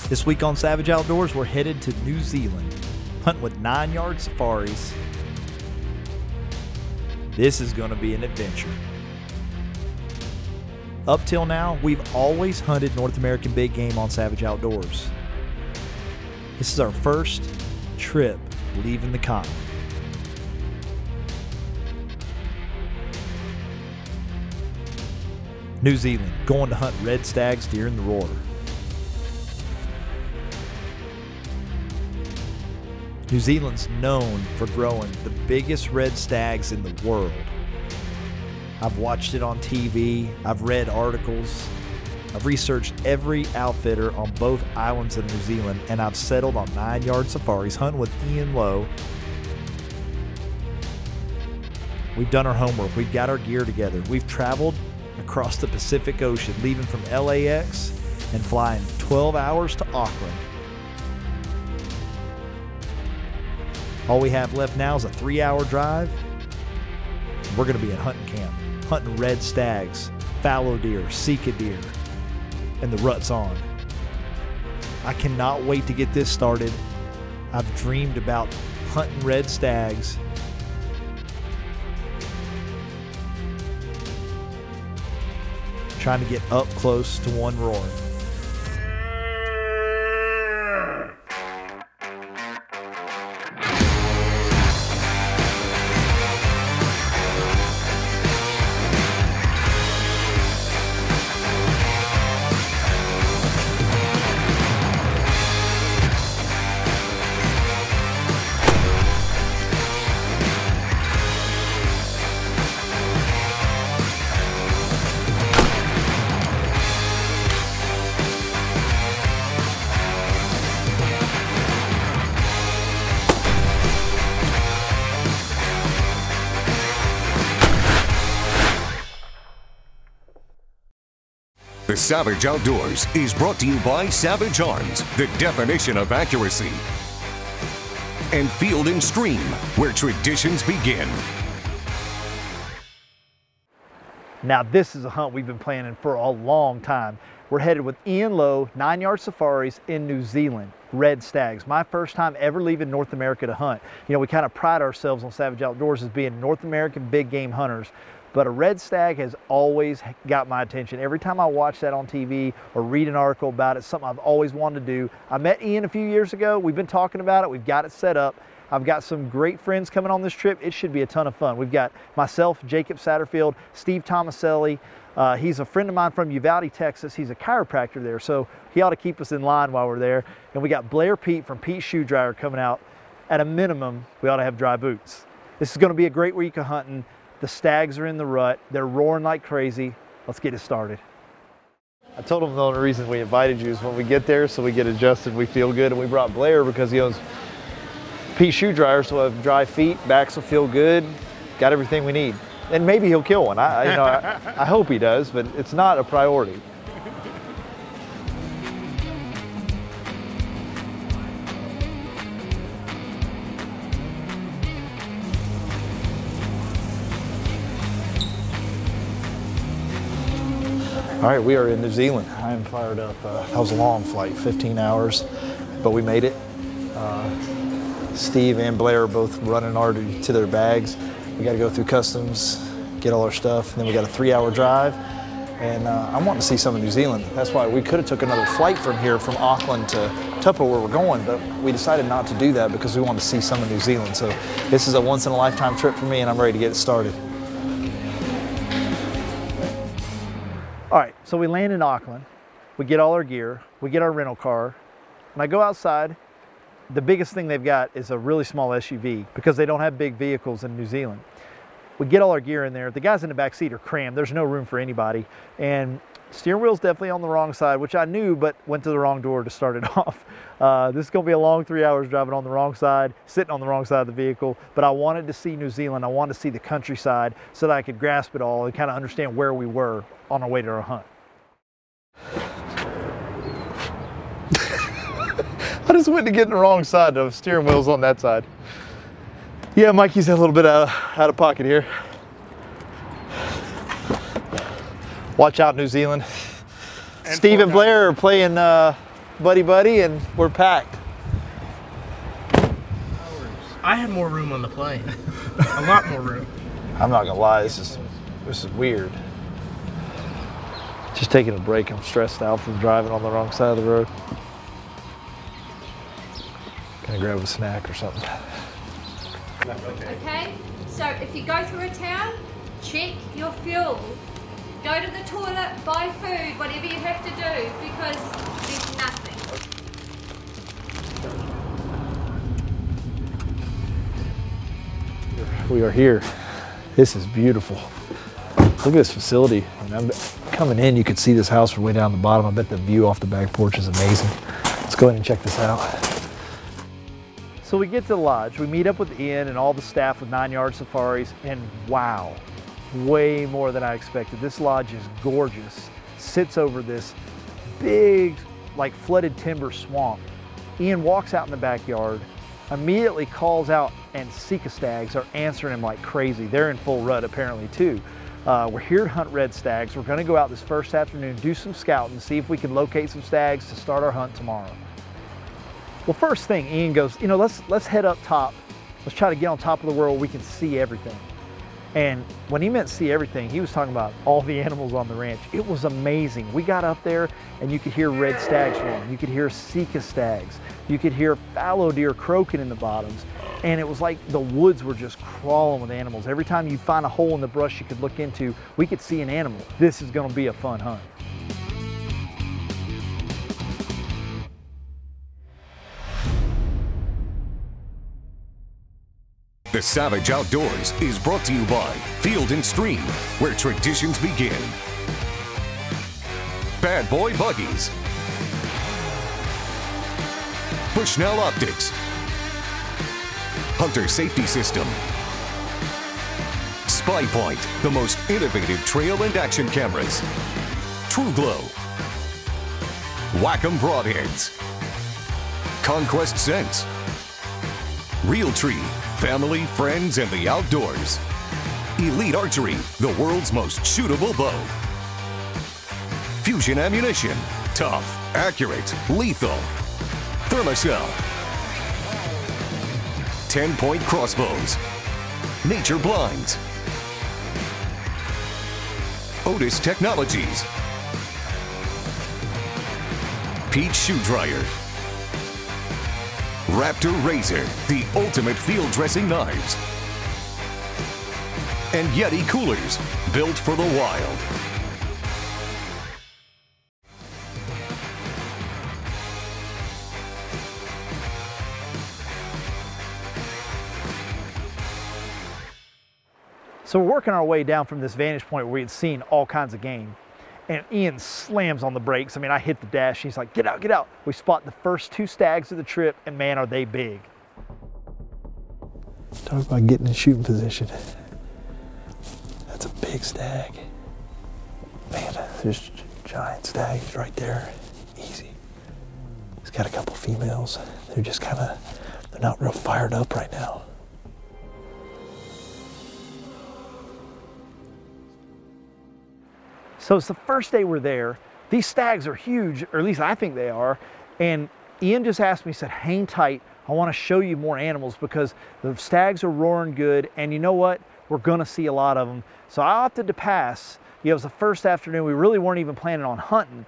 This week on Savage Outdoors, we're headed to New Zealand, hunting with 9-yard safaris. This is going to be an adventure. Up till now, we've always hunted North American big game on Savage Outdoors. This is our first trip leaving the continent. New Zealand, going to hunt red stags during the roar. New Zealand's known for growing the biggest red stags in the world. I've watched it on TV, I've read articles, I've researched every outfitter on both islands of New Zealand, and I've settled on 9-yard safaris hunting with Ian Lowe. We've done our homework, we've got our gear together, we've traveled across the Pacific Ocean, leaving from LAX and flying 12 hours to Auckland. All we have left now is a 3-hour drive. We're going to be in hunting camp, hunting red stags, fallow deer, sika deer, and the rut's on. I cannot wait to get this started. I've dreamed about hunting red stags. Trying to get up close to one roaring. The Savage Outdoors is brought to you by Savage Arms, the definition of accuracy, and Field & Stream, where traditions begin. Now this is a hunt we've been planning for a long time. We're headed with Ian Lowe, 9-yard safaris in New Zealand, red stags. My first time ever leaving North America to hunt. You know, we kind of pride ourselves on Savage Outdoors as being North American big game hunters. But a red stag has always got my attention. Every time I watch that on TV or read an article about it, something I've always wanted to do. I met Ian a few years ago. We've been talking about it. We've got it set up. I've got some great friends coming on this trip. It should be a ton of fun. We've got myself, Jacob Satterfield, Steve Tomaselli. He's a friend of mine from Uvalde, Texas. He's a chiropractor there, so he ought to keep us in line while we're there. And we got Blair Pete from Pete's Shoe Dryer coming out. At a minimum, we ought to have dry boots. This is going to be a great week of hunting. The stags are in the rut. They're roaring like crazy. Let's get it started. I told them the only reason we invited you is when we get there so we get adjusted, we feel good. And we brought Blair because he owns Pete's Shoe Dryer, so we'll have dry feet, backs will feel good, got everything we need. And maybe he'll kill one. I hope he does, but it's not a priority. All right, we are in New Zealand. I am fired up. That was a long flight, 15 hours, but we made it. Steve and Blair are both running already to their bags. We got to go through customs, get all our stuff, and then we got a 3-hour drive. And I want to see some of New Zealand. That's why we could have took another flight from here, from Auckland to Tupper where we're going, but we decided not to do that because we wanted to see some of New Zealand. So this is a once-in-a-lifetime trip for me, and I'm ready to get it started. All right, so we land in Auckland, we get all our gear, we get our rental car. When I go outside, the biggest thing they've got is a really small SUV because they don't have big vehicles in New Zealand. We get all our gear in there. The guys in the back seat are crammed. There's no room for anybody. And steering wheel's definitely on the wrong side, which I knew, but went to the wrong door to start it off. This is gonna be a long 3 hours driving on the wrong side, sitting on the wrong side of the vehicle, but I wanted to see New Zealand. I wanted to see the countryside so that I could grasp it all and kind of understand where we were on our way to our hunt. I just went to get in the wrong side. The steering wheel's on that side. Yeah, Mikey's a little bit out of pocket here. Watch out, New Zealand. And Steve and Blair are playing buddy, and we're packed. I had more room on the plane. A lot more room. I'm not gonna lie, this is weird. Just taking a break. I'm stressed out from driving on the wrong side of the road. Gonna grab a snack or something. Okay, so if you go through a town, check your fuel. Go to the toilet, buy food, whatever you have to do, because there's nothing. We are here. This is beautiful. Look at this facility. When I'm coming in, you could see this house from way down the bottom. I bet the view off the back porch is amazing. Let's go ahead and check this out. So we get to the lodge. We meet up with Ian and all the staff with 9 Yard Safaris, and wow, way more than I expected. This lodge is gorgeous. Sits over this big, like flooded timber swamp. Ian walks out in the backyard, immediately calls out, and Sika stags are answering him like crazy. They're in full rut apparently too. We're here to hunt red stags. We're gonna go out this first afternoon, do some scouting, see if we can locate some stags to start our hunt tomorrow. Well, first thing, Ian goes, you know, let's head up top. Let's try to get on top of the world where we can see everything. And when he meant see everything, he was talking about all the animals on the ranch. It was amazing. We got up there and you could hear red stags roaring. You could hear Sika stags. You could hear fallow deer croaking in the bottoms. And it was like the woods were just crawling with animals. Every time you find a hole in the brush you could look into, we could see an animal. This is gonna be a fun hunt. The Savage Outdoors is brought to you by Field & Stream, where traditions begin. Bad Boy Buggies. Bushnell Optics. Hunter Safety System. Spy Point, the most innovative trail and action cameras. True Glow. Wacom Broadheads. Conquest Scents. Realtree, family, friends, and the outdoors. Elite Archery, the world's most shootable bow. Fusion Ammunition, tough, accurate, lethal. Thermacell. 10-point crossbows. Nature Blinds. Otis Technologies. Peach Shoe Dryer. Raptor Razor, the ultimate field dressing knives. And Yeti Coolers, built for the wild. So we're working our way down from this vantage point where we had seen all kinds of game. And Ian slams on the brakes. I mean, I hit the dash. He's like, get out, get out. We spot the first 2 stags of the trip, and man, are they big. Talk about getting in shooting position. That's a big stag. Man, there's giant stags right there. Easy. He's got a couple females. They're just kind of, they're not real fired up right now. So it's the first day we're there. These stags are huge, or at least I think they are. And Ian just asked me, he said, hang tight. I want to show you more animals because the stags are roaring good. And you know what? We're going to see a lot of them. So I opted to pass. It was the first afternoon. We really weren't even planning on hunting.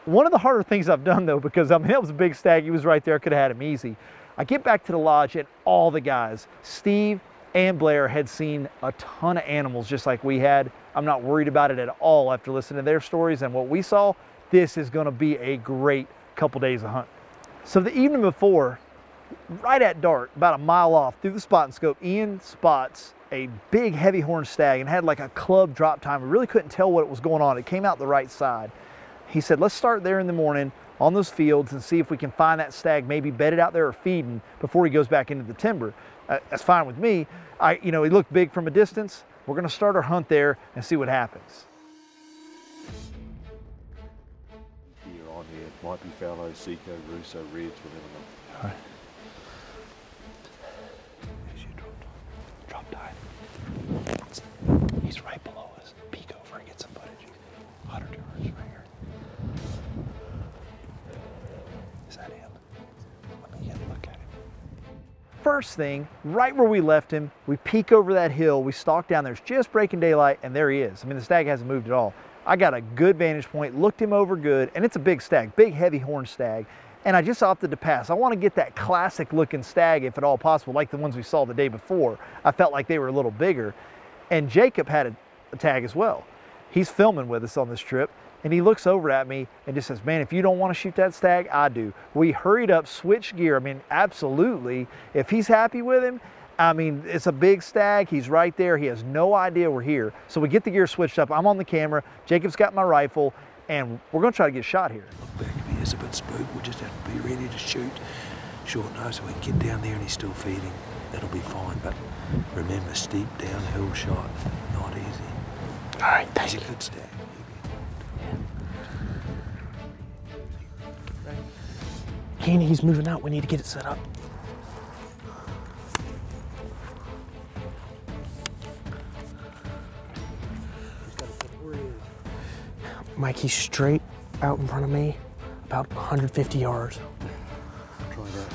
One of the harder things I've done though, because I mean, that was a big stag. He was right there. Could have had him easy. I get back to the lodge and all the guys, Steve and Blair, had seen a ton of animals just like we had. I'm not worried about it at all after listening to their stories and what we saw. This is gonna be a great couple days of hunt. So the evening before, right at dark, about a mile off through the spot and scope, Ian spots a big heavy horn stag and had like a club drop time. We really couldn't tell what was going on. It came out the right side. He said, let's start there in the morning on those fields and see if we can find that stag maybe bedded out there or feeding before he goes back into the timber. That's fine with me. He looked big from a distance. We're gonna start our hunt there and see what happens. Here on here, might be fallow, Sika, Russo, Reds, we never know. All right. Drop tide. He's right below us. Peek over and get some footage. 100 yards right here. first thing, right where we left him, we peek over that hill, we stalk down there, it's just breaking daylight, and there he is. I mean, the stag hasn't moved at all. I got a good vantage point, looked him over good, and it's a big stag, big heavy horn stag. And I just opted to pass. I want to get that classic looking stag if at all possible, like the ones we saw the day before. I felt like they were a little bigger. And Jacob had a tag as well. He's filming with us on this trip, and he looks over at me and just says, man, if you don't want to shoot that stag, I do. We hurried up, switched gear. I mean, absolutely. If he's happy with him, I mean, it's a big stag. He's right there. He has no idea we're here. So we get the gear switched up. I'm on the camera. Jacob's got my rifle, and we're going to try to get a shot here. Look back, if he is a bit spooked, we'll just have to be ready to shoot. Short nose, so we can get down there and he's still feeding. That'll be fine, but remember, steep downhill shot, not easy. All right, thank you. He's a good stag. Kenny, he's moving out. We need to get it set up. Mike, he's straight out in front of me, about 150 yards. Try that.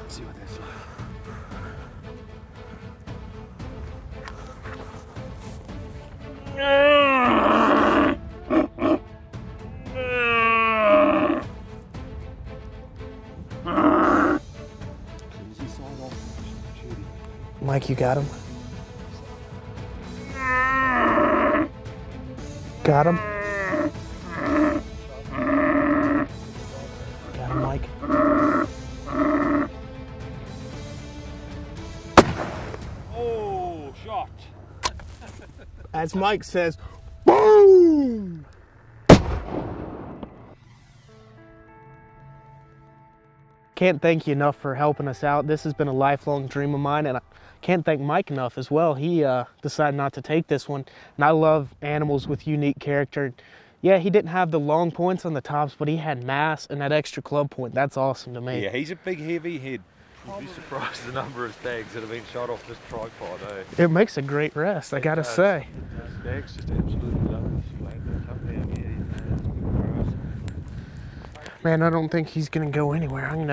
See what that's like. Mike, you got him? Got him? Got him, Mike. Oh, shot. As Mike says, boom! Can't thank you enough for helping us out. This has been a lifelong dream of mine, and I can't thank Mike enough as well. He decided not to take this one, and I love animals with unique character. Yeah, he didn't have the long points on the tops, but he had mass and that extra club point. That's awesome to me. Yeah, he's a big, heavy head. You'd be surprised the number of stags that have been shot off this tripod, eh? It makes a great rest, I gotta say. Stags just absolutely love this. Man, I don't think he's gonna go anywhere. I'm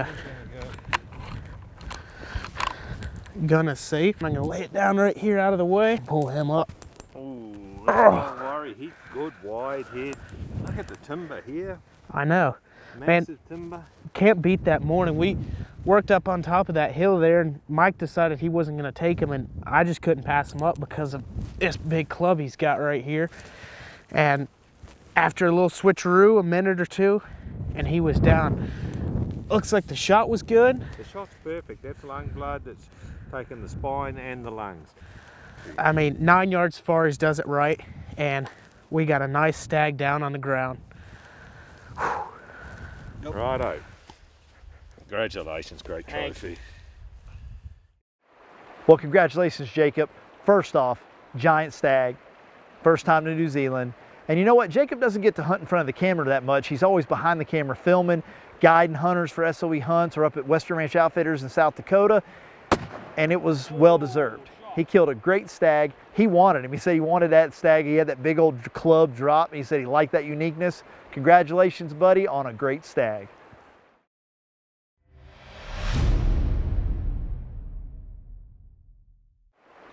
gonna safe. I'm gonna lay it down right here out of the way. Pull him up. Oh, don't worry. He's good wide head. Look at the timber here. I know. Massive timber. Can't beat that morning. We worked up on top of that hill there, and Mike decided he wasn't gonna take him, and I just couldn't pass him up because of this big club he's got right here. And after a little switcheroo, a minute or two, and he was down. Looks like the shot was good. The shot's perfect. That's lung blood that's taken the spine and the lungs. I mean, 9 yard safaris does it right, and we got a nice stag down on the ground. Yep. Righto. Congratulations, great trophy. Well, congratulations, Jacob. First off, giant stag, first time to New Zealand. And you know what? Jacob doesn't get to hunt in front of the camera that much. He's always behind the camera filming, guiding hunters for SOE hunts or up at Western Ranch Outfitters in South Dakota. And it was well deserved. He killed a great stag. He wanted him. He said he wanted that stag. He had that big old club drop. He said he liked that uniqueness. Congratulations, buddy, on a great stag.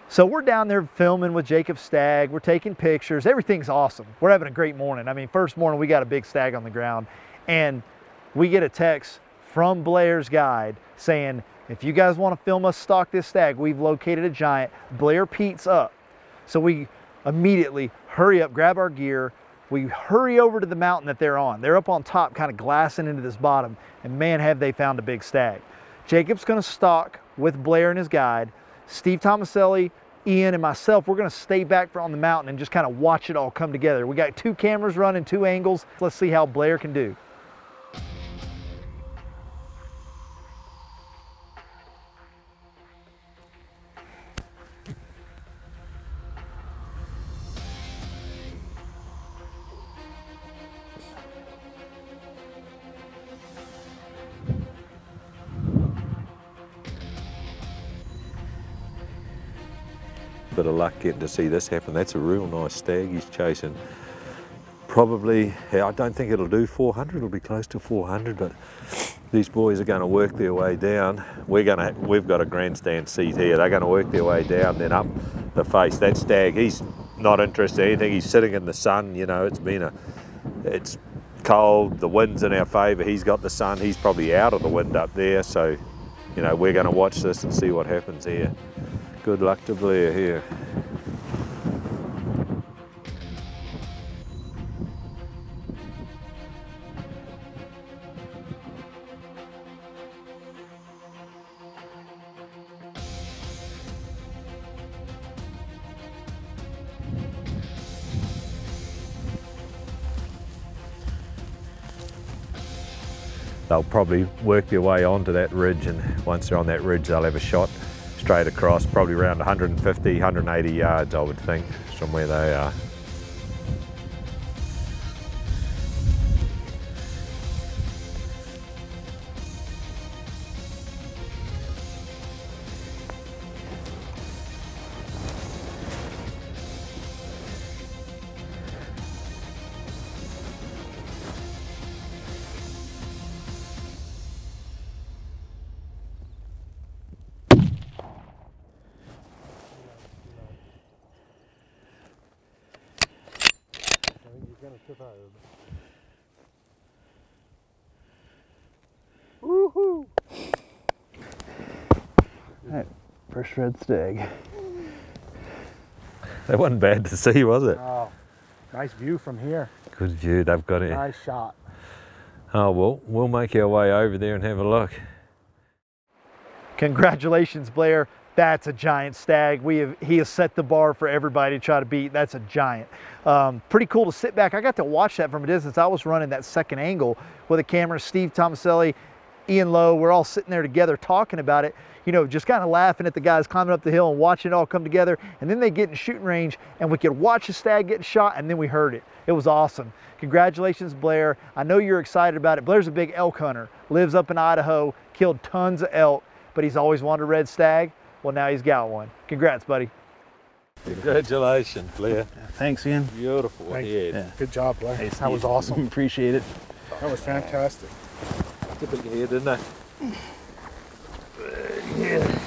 So we're down there filming with Jacob Stag. We're taking pictures. Everything's awesome. We're having a great morning. I mean, first morning we got a big stag on the ground, and we get a text from Blair's guide saying, if you guys want to film us stalk this stag, we've located a giant. Blair Pete's up. So we immediately hurry up, grab our gear. We hurry over to the mountain that they're on. They're up on top, kind of glassing into this bottom, and man, have they found a big stag. Jacob's going to stalk with Blair and his guide. Steve Tomaselli, Ian, and myself, we're going to stay back on the mountain and just kind of watch it all come together. We got 2 cameras running, 2 angles. Let's see how Blair can do. Bit of luck getting to see this happen. That's a real nice stag he's chasing. probably, I don't think it'll do 400, it'll be close to 400, but these boys are going to work their way down. We've got a grandstand seat here. They're going to work their way down, then up the face. That stag, he's not interested in anything. He's sitting in the sun, you know, it's cold, the wind's in our favour. He's got the sun, he's probably out of the wind up there, so, you know, we're going to watch this and see what happens here. Good luck to Blair here. They'll probably work their way onto that ridge, and once they're on that ridge they'll have a shot straight across, probably around 150, 180 yards I would think from where they are. Woohoo! Alright, first red stag. That wasn't bad to see, was it? Oh, nice view from here. Good view, they've got it. Nice shot. Oh well, we'll make our way over there and have a look. Congratulations, Blair. That's a giant stag. He has set the bar for everybody to try to beat. That's a giant. Pretty cool to sit back. I got to watch that from a distance. I was running that second angle with a camera. Steve Tomaselli, Ian Lowe, we're all sitting there together talking about it, you know, just kind of laughing at the guys climbing up the hill and watching it all come together. And then they get in shooting range and we could watch the stag get shot, and then we heard it. It was awesome. Congratulations, Blair. I know you're excited about it. Blair's a big elk hunter, lives up in Idaho, killed tons of elk, but he's always wanted a red stag. Well, now he's got one. Congrats, buddy. Congratulations, Blair. Thanks, Ian. Beautiful head. Yeah. Good job, Blair. Hey, That was awesome. Appreciate it. That was fantastic. It's a big head, isn't it? Yeah.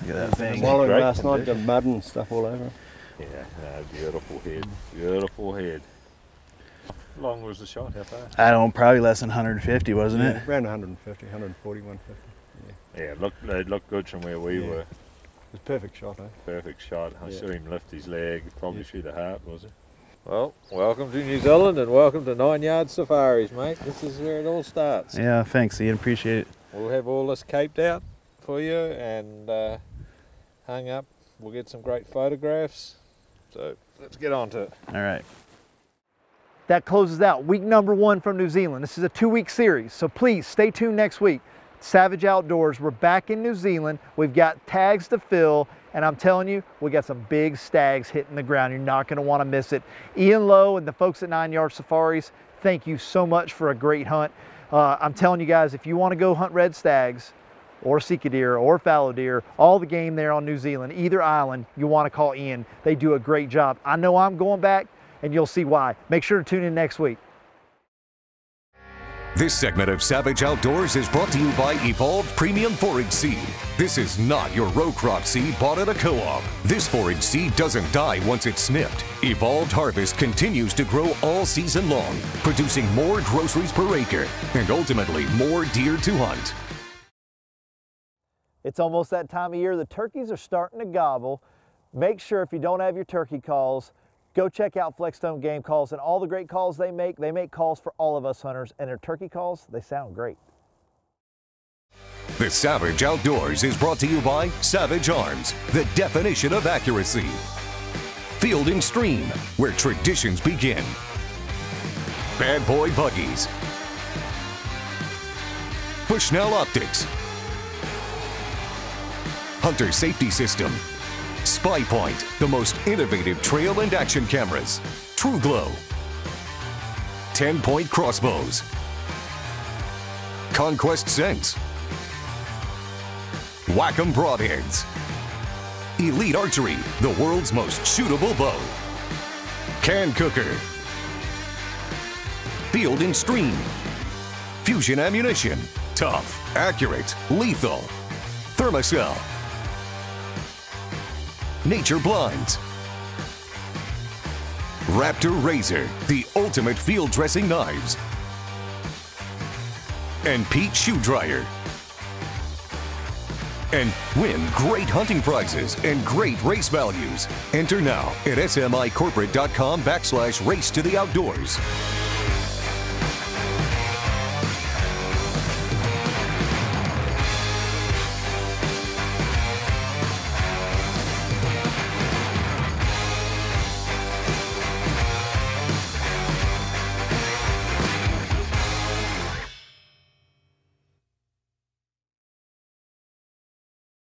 Look at that thing. Swallowed Great last night, got condition. mud and stuff all over. Yeah, no, beautiful head. Beautiful head. How long was the shot? How far? I don't know, probably less than 150, wasn't it? Around 150, 140, 150. Yeah, it looked good from where we were. It was a perfect shot, eh? Perfect shot. I Yeah. saw him lift his leg, probably through the heart, was it? Well, welcome to New Zealand and welcome to 9 Yard Safaris, mate. This is where it all starts. Yeah, thanks, Ian. Appreciate it. We'll have all this caped out for you and hung up. We'll get some great photographs. So let's get on to it. All right. That closes out week number 1 from New Zealand. This is a 2-week series, so please stay tuned next week. Savage Outdoors, we're back in New Zealand. We've got tags to fill, and I'm telling you, we got some big stags hitting the ground. You're not gonna wanna miss it. Ian Lowe and the folks at 9 Yard Safaris, thank you so much for a great hunt. I'm telling you guys, if you wanna go hunt red stags, or sika deer, or fallow deer, all the game there on New Zealand, either island, you wanna call Ian. They do a great job. I know I'm going back, and you'll see why. Make sure to tune in next week. This segment of Savage Outdoors is brought to you by Evolved Premium Forage Seed. This is not your row crop seed bought at a co-op. This forage seed doesn't die once it's snipped. Evolved Harvest continues to grow all season long, producing more groceries per acre and ultimately more deer to hunt. It's almost that time of year. The turkeys are starting to gobble. Make sure if you don't have your turkey calls, go check out Flexstone Game Calls and all the great calls they make. They make calls for all of us hunters, and their turkey calls, they sound great. The Savage Outdoors is brought to you by Savage Arms, the definition of accuracy. Field and Stream, where traditions begin. Bad Boy Buggies. Bushnell Optics. Hunter Safety System. Spy Point, the most innovative trail and action cameras. True Glow. 10-Point Crossbows. Conquest Scents. Whack-'em Broadheads. Elite Archery, the world's most shootable bow. Can Cooker, Field and Stream, Fusion Ammunition, tough, accurate, lethal, Thermacell, Nature Blinds, Raptor Razor, the ultimate field dressing knives, and Pete Shoe Dryer. And win great hunting prizes and great race values. Enter now at smicorporate.com/race to the outdoors.